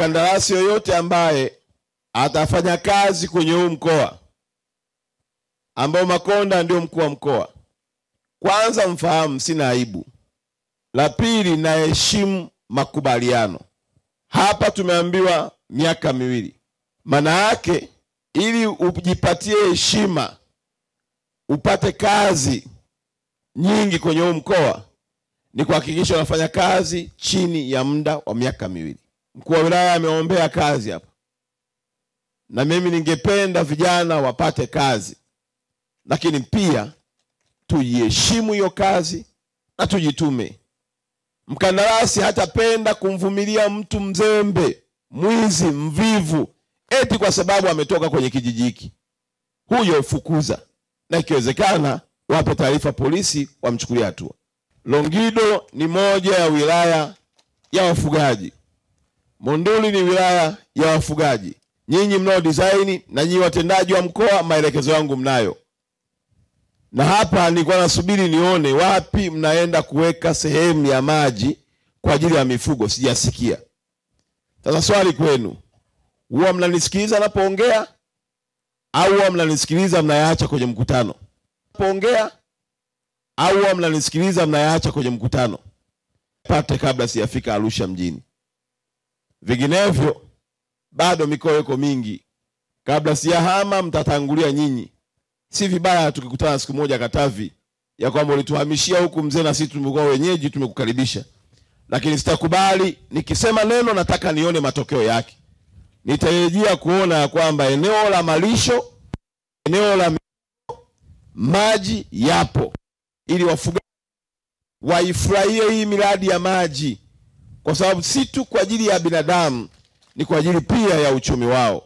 Mkandarasi yoyote ambaye atafanya kazi kwenye huu mkoa ambao Makonda ndio mkuu wa mkoa, kwanza mfahamu sina aibu. La pili, naheshimu makubaliano. Hapa tumeambiwa miaka 2. Maana yake ili ujipatie heshima, upate kazi nyingi kwenye huu mkoa, ni kuhakikisha unafanya kazi chini ya muda wa miaka 2. Mkuu wa wilaya ameombea kazi hapa, na mimi ningependa vijana wapate kazi, lakini pia tujiheshimu hiyo kazi na tujitume. Mkandarasi hatapenda kumvumilia mtu mzembe, mwizi, mvivu, eti kwa sababu ametoka kwenye kijiji hiki. Huyo fukuza, na ikiwezekana wape taarifa polisi wamchukulie hatua. Longido ni moja ya wilaya ya wafugaji. Monduli ni wilaya ya wafugaji. Nyinyi mnao design na nyinyi watendaji wa mkoa, maelekezo yangu mnayo. Na hapa nilikuwa nasubiri nione wapi mnaenda kuweka sehemu ya maji kwa ajili ya mifugo, sijasikia. Sasa swali kwenu, huwa mnanisikiliza napoongea au huwa mnanisikiliza mnayaacha kwenye mkutano? Napoongea au huwa mnanisikiliza mnayaacha kwenye mkutano? Pate kabla sijafika Arusha mjini. Vinginevyo bado mikoa iko mingi. Kabla sijahama mtatangulia nyinyi. Si vibaya tukikutana siku moja Katavi ya kwamba ulituhamishia huku mzee na sisi tumekuwa wenyeji, tumekukaribisha. Lakini sitakubali nikisema neno nataka nione matokeo yake. Nitarejea kuona ya kwamba eneo la malisho, eneo la maji yapo, ili wafugaji waifurahie hii miradi ya maji, kwa sababu si tu kwa ajili ya binadamu, ni kwa ajili pia ya uchumi wao.